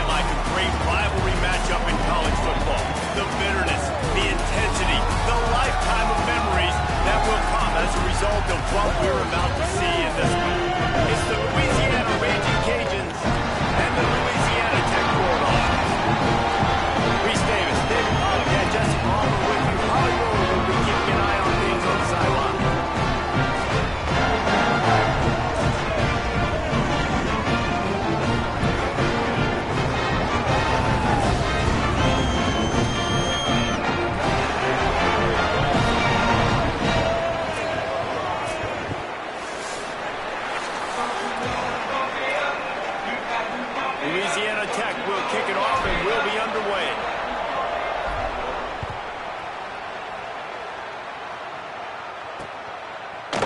nothing like a great rivalry matchup in college football. The bitterness, the intensity, the lifetime of memories that will come as a result of what we're about to see in this one. It's the Louisiana Raging Cajuns and the Louisiana Tech Bulldogs. Reese Davis, David Pollock, and Jesse Palmer with you. Holly Roller will be keeping an eye on things on the sideline. Louisiana Tech will kick it off and will be underway.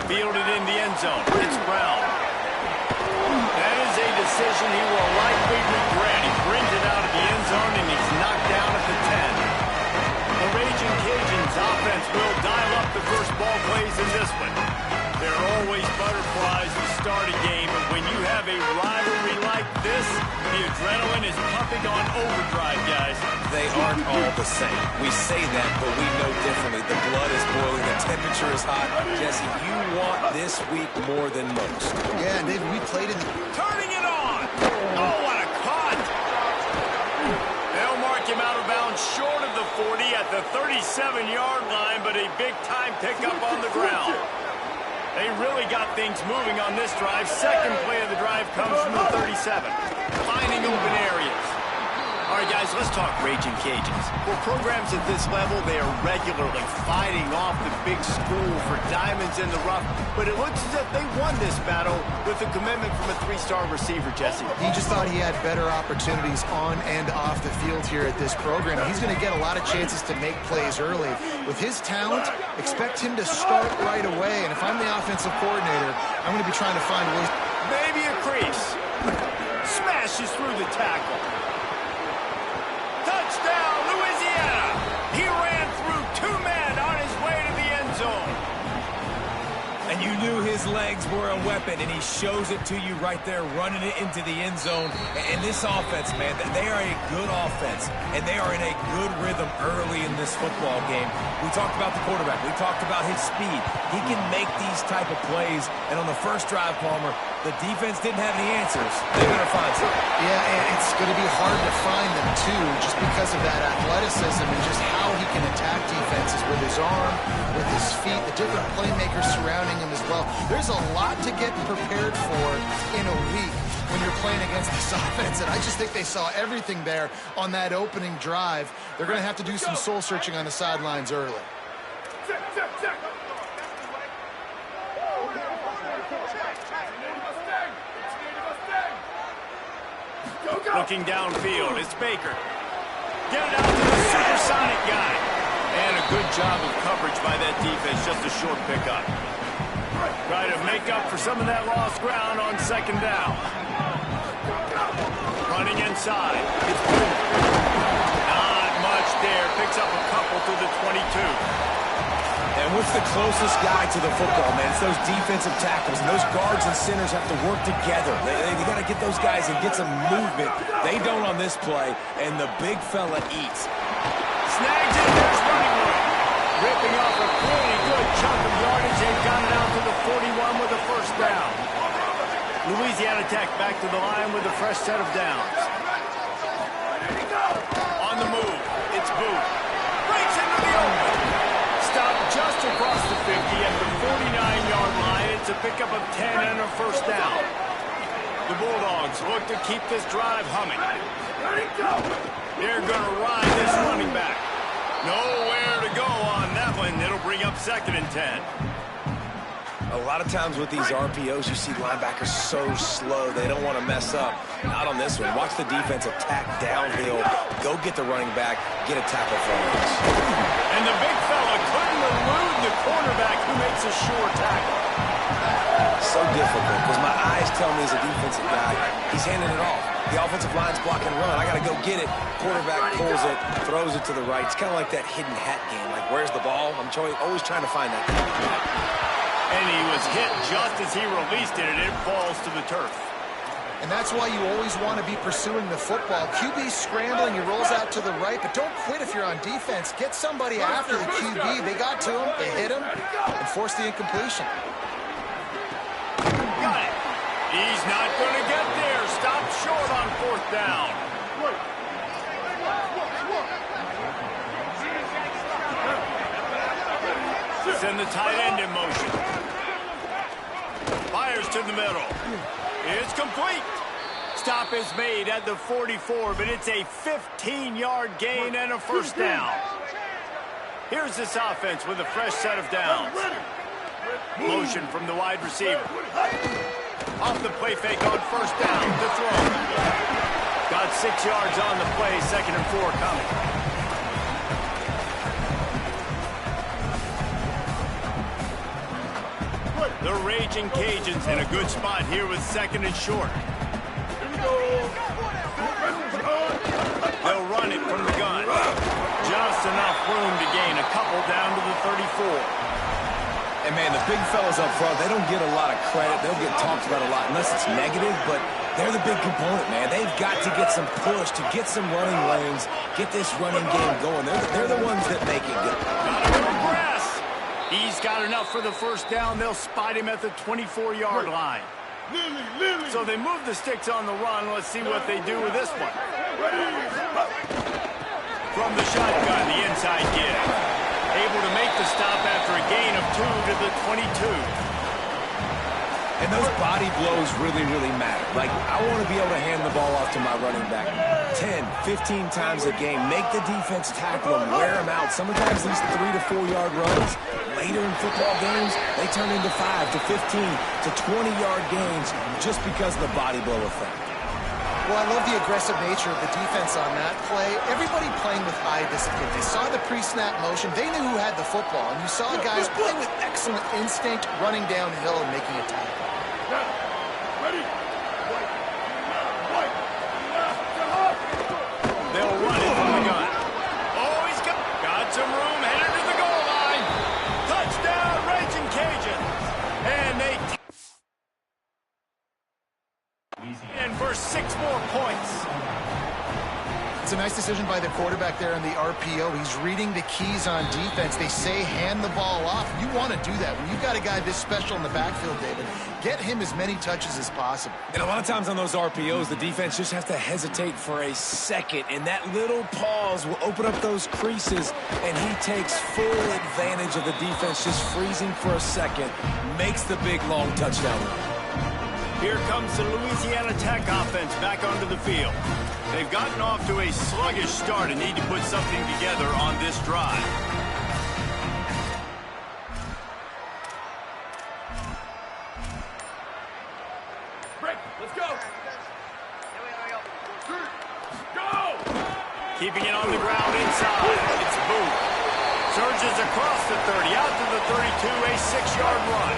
Fielded in the end zone. It's Brown. That is a decision he will likely regret. He brings it out of the end zone and he's knocked down at the 10. The Raging Cajuns offense will dial up the first ball plays in this one. There are always butterflies to start a game, but when you have a rivalry like this, the adrenaline is pumping on overdrive, guys. They aren't all the same. We say that, but we know differently. The blood is boiling, the temperature is hot. Jesse, you want this week more than most. Yeah, David, we played in the... Turning it on! Oh, what a cut! They'll mark him out of bounds short of the 40 at the 37-yard line, but a big-time pickup on the ground. They really got things moving on this drive. Second play of the drive comes from the 37. Finding open areas. All right, guys, let's talk Raging Cajuns. For programs at this level, they are regularly fighting off the big school for diamonds in the rough, but it looks as if they won this battle with a commitment from a three-star receiver, Jesse. He just thought he had better opportunities on and off the field here at this program. He's going to get a lot of chances to make plays early. With his talent, expect him to start right away, and if I'm the offensive coordinator, I'm going to be trying to find ways. Maybe a crease. Smashes through the tackle. Touchdown, Louisiana! He ran through two men on his way to the end zone. And you knew his legs were a weapon, and he shows it to you right there, running it into the end zone. And this offense, man, they are a good offense, and they are in a good rhythm early in this football game. We talked about the quarterback. We talked about his speed. He can make these type of plays, and on the first drive, Palmer, the defense didn't have any answers. They're going to find something. Yeah, and it's going to be hard to find them, too, just because of that athleticism and just how he can attack defenses with his arm, with his feet, the different playmakers surrounding him as well. There's a lot to get prepared for in a week when you're playing against this offense, and I just think they saw everything there on that opening drive. They're going to have to do some soul-searching on the sidelines early. Looking downfield, it's Baker. Get it out to the supersonic guy. And a good job of coverage by that defense, just a short pickup. Try to make up for some of that lost ground on second down. Running inside, it's Boomer. Not much there, picks up a couple to the 22. And what's the closest guy to the football, man? It's those defensive tackles, and those guards and centers have to work together. They got to get those guys and get some movement. They don't on this play, and the big fella eats. Snags it, there's running room. Ripping off a pretty good chunk of yardage. They've got it out to the 41 with a first down. Louisiana Tech back to the line with a fresh set of downs. On the move, it's Booth. Breaks into the open. Stopped just across the 50 at the 49-yard line. It's a pickup of 10 and a first down. The Bulldogs look to keep this drive humming. They're going to ride this running back. Nowhere to go on that one. It'll bring up second and 10. A lot of times with these RPOs, you see linebackers so slow, they don't want to mess up. Not on this one. Watch the defense attack downhill, go get the running back, get a tackle for him. And the big fella couldn't elude the cornerback who makes a sure tackle. So difficult, because my eyes tell me as a defensive guy, he's handing it off. The offensive line's blocking run. I got to go get it. Quarterback pulls it, throws it to the right. It's kind of like that hidden hat game. Like, where's the ball? I'm always trying to find that. And he was hit just as he released it, and it falls to the turf. And that's why you always want to be pursuing the football. QB scrambling, he rolls out to the right, but don't quit if you're on defense. Get somebody after the QB. They got to him, they hit him, and forced the incompletion. Got it. He's not going to get there. Stop short on 4th down. Send the tight end in motion. Fires to the middle. It's complete. Stop is made at the 44, but it's a 15-yard gain and a 1st down. Here's this offense with a fresh set of downs. Motion from the wide receiver. Off the play fake on 1st down to throw. Got 6 yards on the play, 2nd and 4 coming. The Raging Cajuns in a good spot here with 2nd and short. They'll run it from the gun. Just enough room to gain a couple down to the 34. And, man, the big fellas up front, they don't get a lot of credit. They'll get talked about a lot unless it's negative, but they're the big component, man. They've got to get some push, to get some running lanes, get this running game going. They're the ones that make it good. Got a little grass. He's got enough for the 1st down. They'll spot him at the 24-yard line. So they move the sticks on the run. Let's see what they do with this one. From the shotgun, the inside give. Able to make the stop after a gain of 2 to the 22. And those body blows really, really matter. Like, I want to be able to hand the ball off to my running back 10, 15 times a game. Make the defense tackle them, wear them out. Sometimes these 3 to 4 yard runs, later in football games, they turn into 5 to 15 to 20-yard gains just because of the body blow effect. Well, I love the aggressive nature of the defense on that play. Everybody playing with high discipline. They saw the pre-snap motion. They knew who had the football. And you saw guys playing with excellent instinct, running downhill and making a tackle. They'll run it from the gun. Oh, he's got some room, headed to the goal line. Touchdown, Raging Cajuns. And they... And for 6 more points. It's a nice decision by the quarterback there in the RPO. He's reading the keys on defense. They say hand the ball off. You want to do that. When you've got a guy this special in the backfield, David, get him as many touches as possible. And a lot of times on those RPOs, the defense just has to hesitate for a second, and that little pause will open up those creases, and he takes full advantage of the defense just freezing for a second, makes the big, long touchdown run. Here comes the Louisiana Tech offense back onto the field. They've gotten off to a sluggish start and need to put something together on this drive. Break. Let's go. Keeping it on the ground inside. It's Booth. Surges across the 30, out to the 32, a 6-yard run.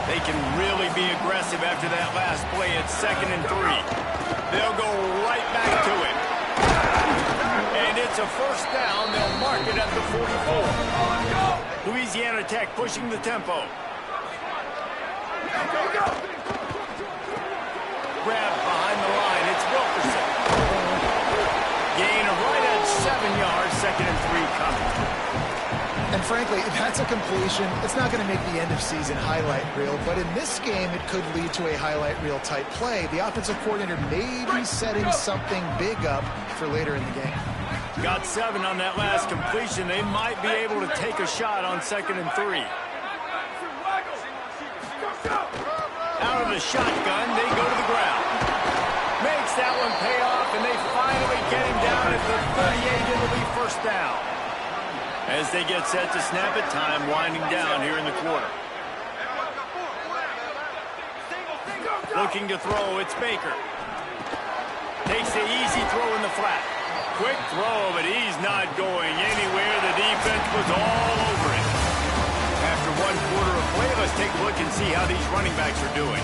They can really be aggressive after that last play at 2nd and 3. They'll go right back to it. And it's a 1st down. They'll mark it at the 44. Louisiana Tech pushing the tempo. Grab behind the line. It's Wilkerson. Gain of right at 7 yards. 2nd and 3 coming. And frankly, that's a completion. It's not going to make the end of season highlight reel, but in this game, it could lead to a highlight reel type play. The offensive coordinator may be setting something big up for later in the game. Got 7 on that last completion. They might be able to take a shot on 2nd and 3. Out of the shotgun, they go to the ground. Makes that one pay off, and they finally get him down at the 38. It'll be 1st down. As they get set to snap it, time winding down here in the quarter. Looking to throw, it's Baker. Takes the easy throw in the flat. Quick throw, but he's not going anywhere. The defense was all over it. After 1 quarter of play, let's take a look and see how these running backs are doing.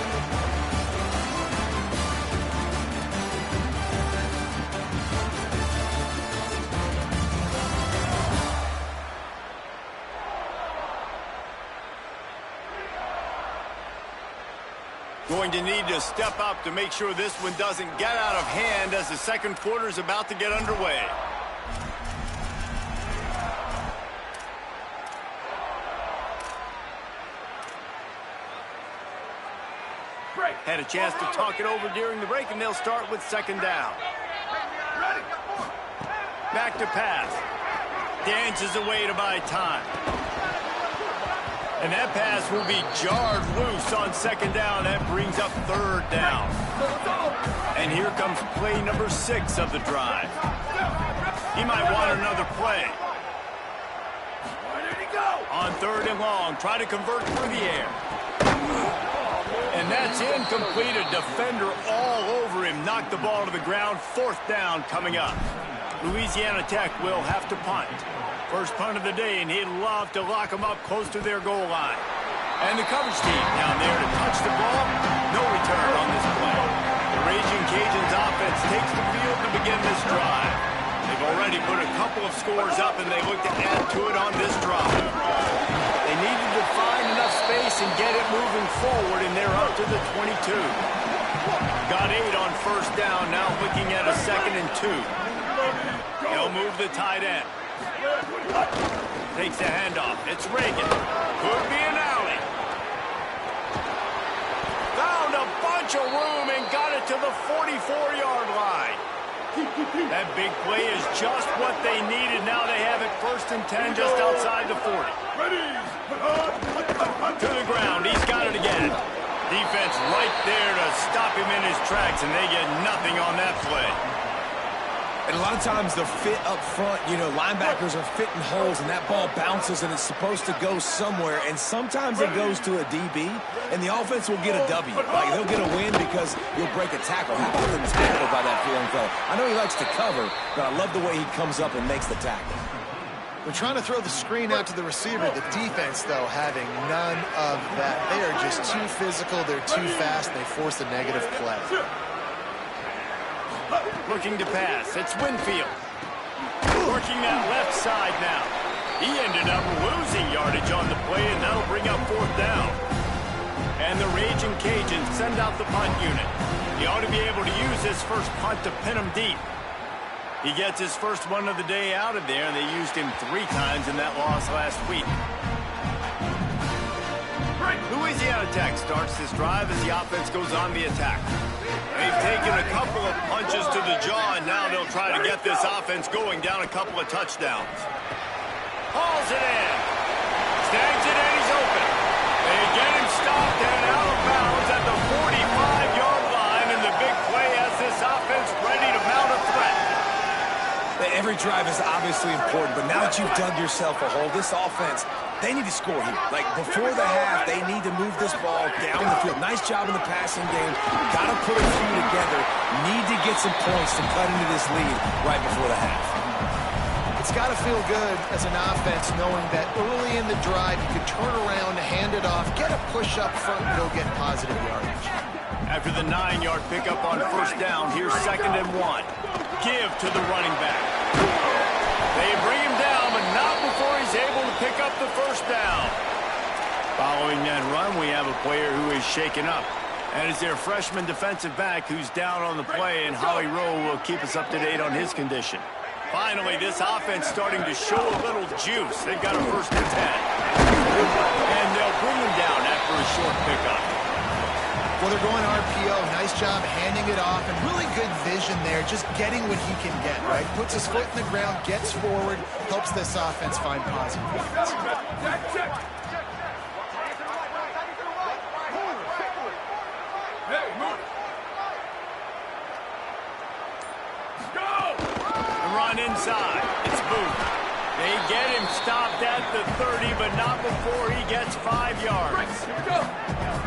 going to need to step up to make sure this one doesn't get out of hand as the second quarter is about to get underway. Had a chance to talk it over during the break, and they'll start with second down. Back to pass. Dances away to buy time. And that pass will be jarred loose on second down. That brings up third down. And here comes play number 6 of the drive. He might want another play. On third and long, try to convert through the air. And that's incomplete. A defender all over him. Knocked the ball to the ground. Fourth down coming up. Louisiana Tech will have to punt. First punt of the day, and he'd love to lock them up close to their goal line. And the coverage team down there to touch the ball. No return on this play. The Raging Cajuns offense takes the field to begin this drive. They've already put a couple of scores up, and they look to add to it on this drive. They needed to find enough space and get it moving forward, and they're up to the 22. Got 8 on first down, now looking at a 2nd and 2. They'll move the tight end. Takes the handoff. It's Reagan. Could be an alley. Found a bunch of room and got it to the 44-yard line. That big play is just what they needed. Now they have it 1st and 10 just outside the 40. To the ground. He's got it again. Defense right there to stop him in his tracks, and they get nothing on that play. And a lot of times the fit up front, you know, linebackers are fitting holes, and that ball bounces, and it's supposed to go somewhere. And sometimes it goes to a DB, and the offense will get a W. Like, they'll get a win because you'll break a tackle. How about the tackle by that young fella? I know he likes to cover, but I love the way he comes up and makes the tackle. They're trying to throw the screen out to the receiver. The defense, though, having none of that. They are just too physical. They're too fast. They force a negative play. Looking to pass. It's Winfield. Working that left side now. He ended up losing yardage on the play, and that'll bring up fourth down. And the Raging Cajuns send out the punt unit. He ought to be able to use this first punt to pin him deep. He gets his first one of the day out of there, and they used him 3 times in that loss last week. Louisiana Tech starts this drive as the offense goes on the attack. They've taken a couple of punches to the jaw, and now they'll try to get this offense going down a couple of touchdowns. Hauls it in. Snags it, and he's open. They get him stopped and out of bounds at the 45-yard line, and the big play has this offense ready to mount a threat. Every drive is obviously important, but now that you've dug yourself a hole, this offense, they need to score here. Like, before the half, they need to move this ball down the field. Nice job in the passing game. Got to put a few together. Need to get some points to cut into this lead right before the half. It's got to feel good as an offense knowing that early in the drive you could turn around, hand it off, get a push up front, and go get positive yardage. After the 9-yard pickup on first down, here's 2nd and 1. Give to the running back. They bring him down, but not before he's able to pick up the first down. Following that run, we have a player who is shaken up. And it's their freshman defensive back who's down on the play, and Holly Rowe will keep us up to date on his condition. Finally, this offense starting to show a little juice. They've got a 1st and 10. And they'll bring him down after a short pickup. Well, they're going RPO. Nice job handing it off, and really good vision there, just getting what he can get, right? Puts his foot in the ground, gets forward, helps this offense find positive points. The run inside. It's Booth. They get him stopped at the 30, but not before he gets 5 yards.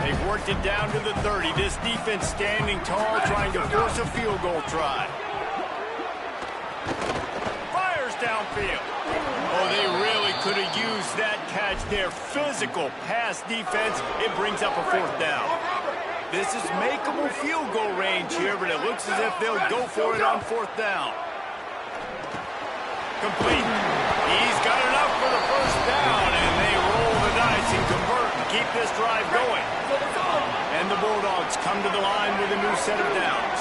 They've worked it down to the 30. This defense standing tall, trying to force a field goal try. Fires downfield. Oh, they really could have used that catch there. Physical pass defense. It brings up a 4th down. This is makeable field goal range here, but it looks as if they'll go for it on 4th down. Complete. He's got enough for the 1st down, and they roll the dice and convert and keep this drive going. And the Bulldogs come to the line with a new set of downs.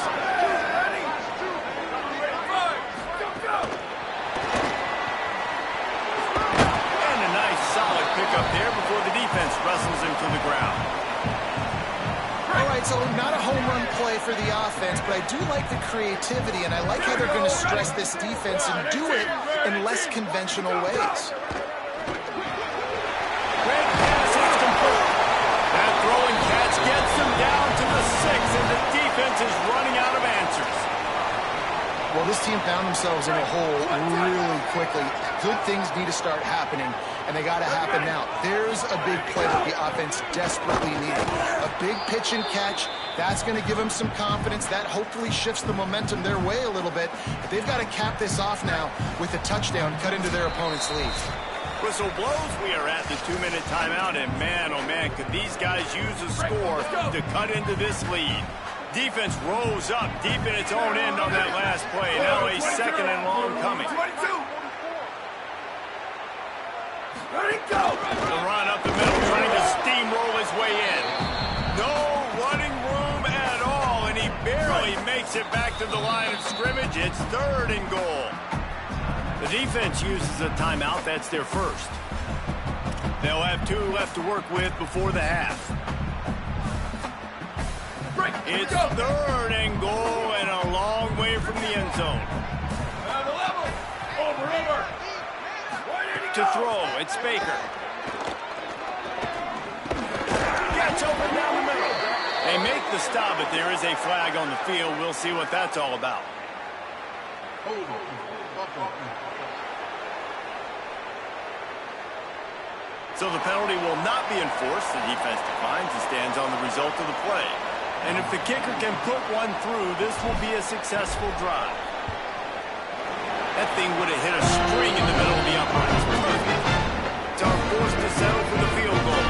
And a nice solid pickup there before the defense wrestles him to the ground. All right, so not a home run play for the offense, but I do like the creativity, and I like how they're going to stress this defense and do it in less conventional ways. Great pass, it's complete. That throwing catch gets them down to the 6, and the defense is running out of answers. Well, this team found themselves in a hole really quickly. Good things need to start happening, and they got to happen now. There's a big play that the offense desperately needed. A big pitch and catch. That's going to give them some confidence. That hopefully shifts the momentum their way a little bit. But they've got to cap this off now with a touchdown cut into their opponent's lead. Whistle blows, we are at the 2-minute timeout, and man, oh man, could these guys use a score to cut into this lead. Defense rose up deep in its own end on that last play. Now a 2nd and long coming. The run up the middle, trying to steamroll his way in. No running room at all, and he barely makes it back to the line of scrimmage. It's 3rd and goal. The defense uses a timeout. That's their first. They'll have 2 left to work with before the half. It's 3rd and goal and a long way from the end zone. To throw, it's Baker. Gets open down the middle. They make the stop, but there is a flag on the field. We'll see what that's all about. So the penalty will not be enforced. The defense declines and stands on the result of the play. And if the kicker can put one through, this will be a successful drive. That thing would have hit a string in the middle of the uprights. So forced to settle for the field goal.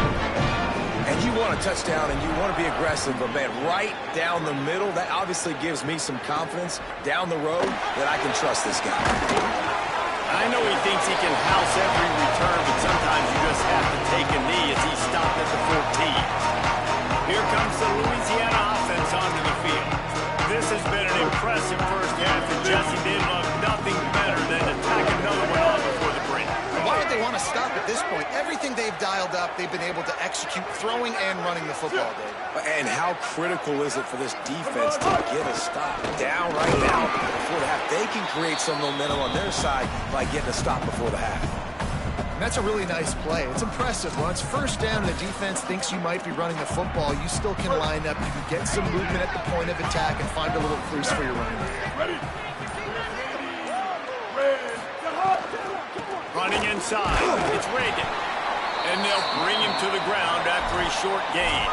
And you want a touchdown and you want to be aggressive, but man, right down the middle, that obviously gives me some confidence down the road that I can trust this guy. I know he thinks he can house every return, but sometimes you just have to take a knee as he stopped at the 14. Here comes the Louisiana offense onto the field. This has been an impressive first half, and Jesse did love nothing better than to tack another one on before the break. Why would they want to stop at this point? Everything they've dialed up, they've been able to execute throwing and running the football, Dave. And how critical is it for this defense to get a stop down right now before the half? They can create some momentum on their side by getting a stop before the half. That's a really nice play. It's impressive. When it's 1st down and the defense thinks you might be running the football, you still can line up. You can get some movement at the point of attack and find a little crease for your running back. Running inside. It's Reagan. And they'll bring him to the ground after a short gain.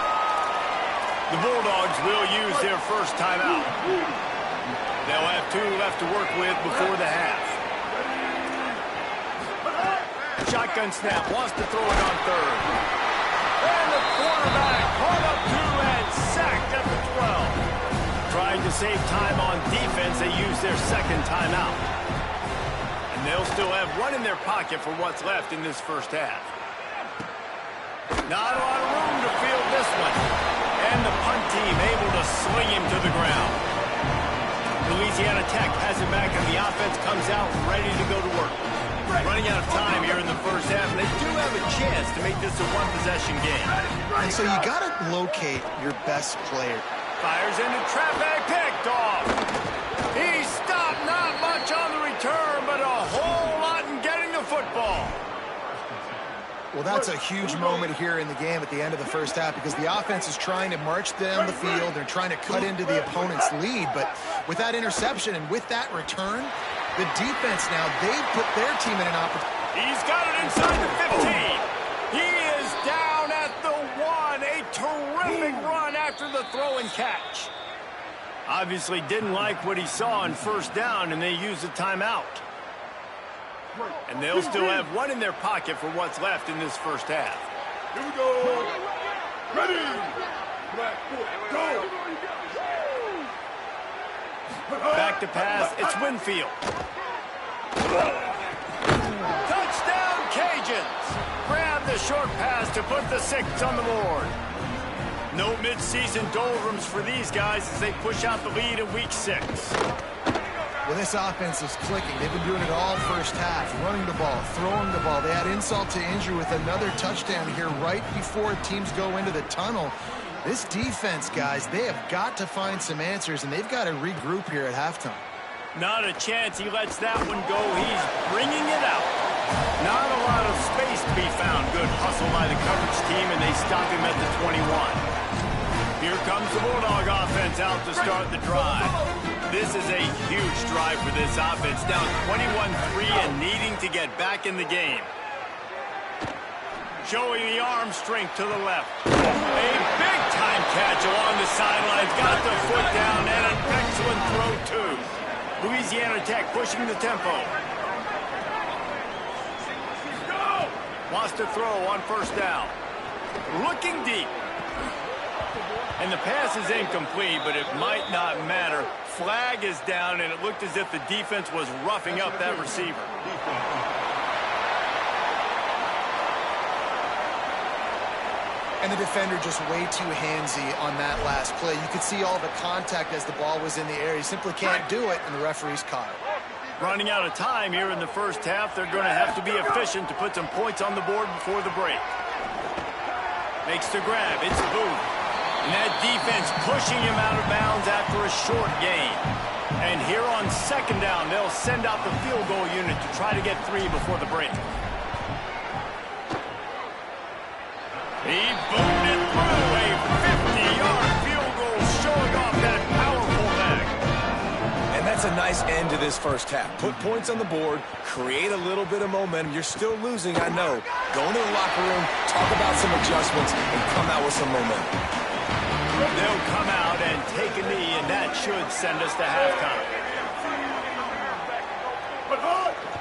The Bulldogs will use their first timeout. They'll have 2 left to work with before the half. Shotgun snap, wants to throw it on 3rd. And the quarterback caught up 2 and sacked at the 12. Trying to save time on defense, they use their 2nd timeout. And they'll still have 1 in their pocket for what's left in this first half. Not a lot of room to field this one. And the punt team able to sling him to the ground. Louisiana Tech has it back, and the offense comes out ready to go to work. Running out of time here in the first half, and they do have a chance to make this a 1-possession game. And so you got to locate your best player. Fires into traffic, picked off. He stopped, not much on the return, but a whole lot in getting the football. Well, that's a huge moment here in the game at the end of the first half because the offense is trying to march down the field. They're trying to cut into the opponent's lead, but with that interception and with that return, the defense now, they've put their team in an opportunity. He's got it inside the 15. He is down at the 1. A terrific run after the throw and catch. Obviously didn't like what he saw on 1st down, and they used a timeout. And they'll still have 1 in their pocket for what's left in this first half. Here we go. Ready. Go. Back to pass, it's Winfield. Touchdown, Cajuns! Grab the a short pass to put the 6 on the board. No mid-season doldrums for these guys as they push out the lead in week 6. Well, this offense is clicking. They've been doing it all first half, running the ball, throwing the ball. They had insult to injury with another touchdown here right before teams go into the tunnel. This defense, guys, they have got to find some answers, and they've got to regroup here at halftime. Not a chance he lets that one go. He's bringing it out. Not a lot of space to be found. Good hustle by the coverage team, and they stop him at the 21. Here comes the Bulldog offense out to start the drive. This is a huge drive for this offense, down 21-3 and needing to get back in the game. Showing the arm strength to the left. A big-time catch along the sidelines. Got the foot down and an excellent throw, too. Louisiana Tech pushing the tempo. Wants to throw on first down. Looking deep. And the pass is incomplete, but it might not matter. Flag is down, and it looked as if the defense was roughing up that receiver. And the defender just way too handsy on that last play. You could see all the contact as the ball was in the air. He simply can't do it, and the referee's caught it. Running out of time here in the first half. They're going to have to be efficient to put some points on the board before the break. Makes the grab. It's Booth. And that defense pushing him out of bounds after a short gain. And here on second down, they'll send out the field goal unit to try to get 3 before the break. He boomed it through a 50-yard field goal, showing off that powerful leg. And that's a nice end to this first half. Put points on the board, create a little bit of momentum. You're still losing, I know. Go into the locker room, talk about some adjustments, and come out with some momentum. They'll come out and take a knee, and that should send us to halftime.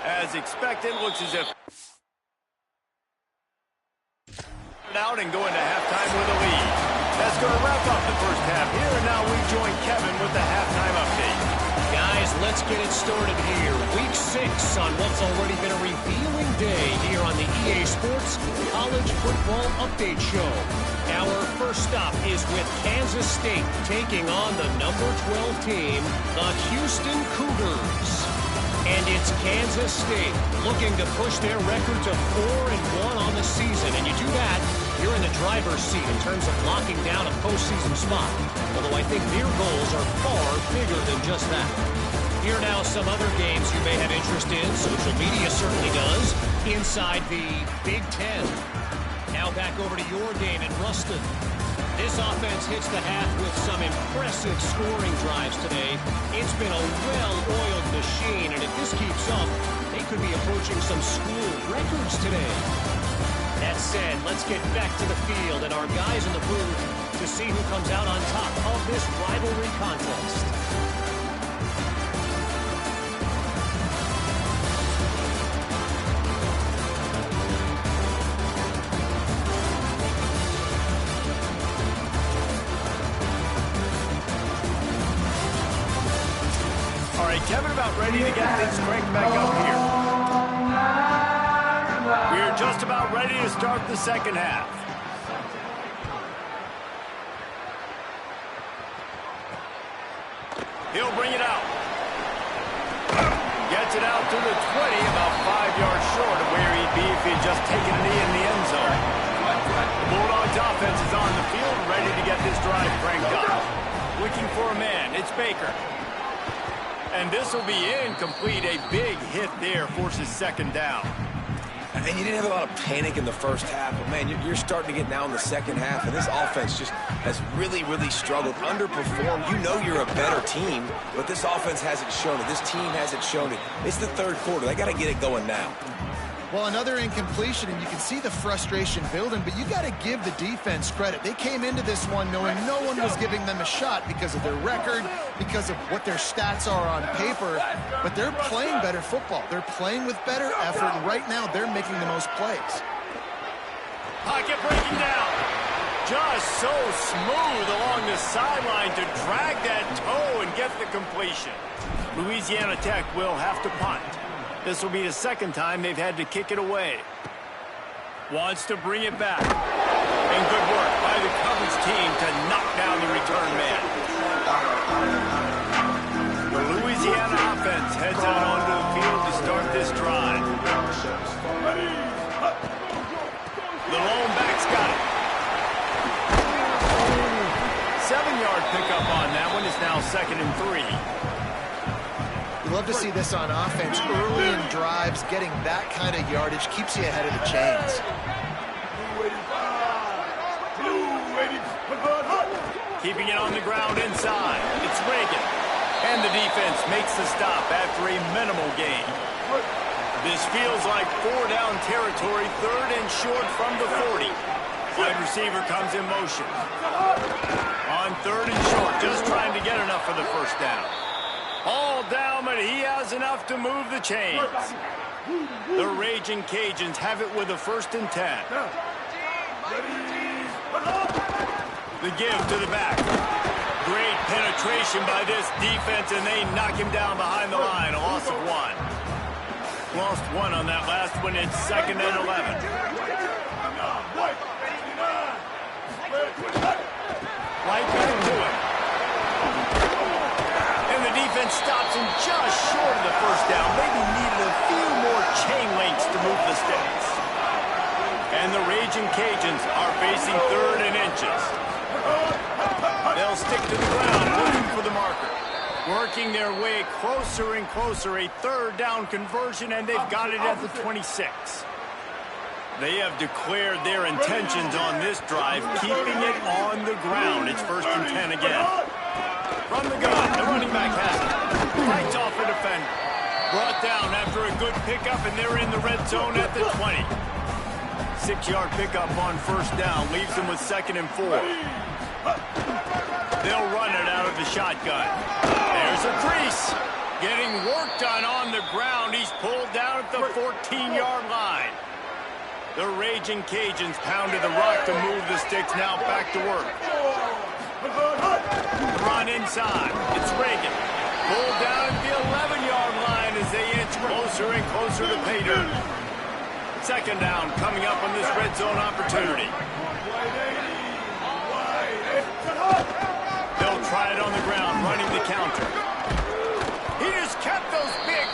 As expected, looks as if out and going to halftime with a lead. That's going to wrap up the first half here, and now we join Kevin with the halftime update. Guys, let's get it started here. Week 6 on what's already been a revealing day here on the EA Sports College Football Update Show. Our first stop is with Kansas State taking on the number 12 team, the Houston Cougars. And it's Kansas State looking to push their record to 4-1 on the season. And you do that, you're in the driver's seat in terms of locking down a postseason spot. Although I think their goals are far bigger than just that. Here now some other games you may have interest in. Social media certainly does. Inside the Big Ten. Now back over to your game in Ruston. This offense hits the half with some impressive scoring drives today. It's been a well-oiled machine, and if this keeps up, they could be approaching some school records today. That said, let's get back to the field and our guys in the booth to see who comes out on top of this rivalry contest. Kevin about ready to get things cranked back up here. We're just about ready to start the second half. He'll bring it out. Gets it out to the 20, about 5 yards short of where he'd be if he'd just taken a knee in the end zone. The Bulldogs offense is on the field, ready to get this drive cranked up. Looking for a man. It's Baker. And this will be incomplete. A big hit there forces second down. And you didn't have a lot of panic in the first half, but man, you're starting to get now in the second half, and this offense just has really, really struggled, underperformed. You know you're a better team, but this offense hasn't shown it. This team hasn't shown it. It's the third quarter. They got to get it going now. Well, another incompletion, and you can see the frustration building, but you got to give the defense credit. They came into this one knowing no one was giving them a shot because of their record, because of what their stats are on paper, but they're playing better football. They're playing with better effort. Right now, they're making the most plays. Pocket breaking down. Just so smooth along the sideline to drag that toe and get the completion. Louisiana Tech will have to punt. This will be the second time they've had to kick it away. Wants to bring it back. And good work by the coverage team to knock down the return man. The Louisiana offense heads out onto the field to start this drive. The lone back's got it. 7-yard pickup on that one. Is now 2nd and 3. You love to see this on offense. Early in drives, getting that kind of yardage keeps you ahead of the chains. Keeping it on the ground inside. It's Reagan. And the defense makes the stop after a minimal gain. This feels like 4-down territory, 3rd and short from the 40. Wide receiver comes in motion. On 3rd and short, just trying to get enough for the first down. All down, but he has enough to move the chains. The Raging Cajuns have it with a 1st and 10. The give to the back. Great penetration by this defense, and they knock him down behind the line. A loss of 1. Lost 1 on that last one. It's 2nd and 11. Right back to it. And the defense stops him just short of the first down. Maybe needed a few more chain links to move the sticks. And the Raging Cajuns are facing 3rd and inches. They'll stick to the ground, looking for the marker. Working their way closer and closer. A 3rd down conversion, and they've got it at the 26. They have declared their intentions on this drive, keeping it on the ground. It's 1st and 10 again. From the gun, the running back has it. Fights off a defender. Brought down after a good pickup, and they're in the red zone at the 20. 6-yard pickup on 1st down, leaves them with 2nd and 4. They'll run it out of the shotgun. There's a crease. Getting work done on the ground. He's pulled down at the 14-yard line. The Raging Cajuns pounded the rock to move the sticks. Now back to work. Run inside. It's Reagan. Pulled down at the 11-yard line as they inch closer and closer to pay dirt. 2nd down coming up on this red zone opportunity. They'll try it on the ground, running the counter. He just kept those big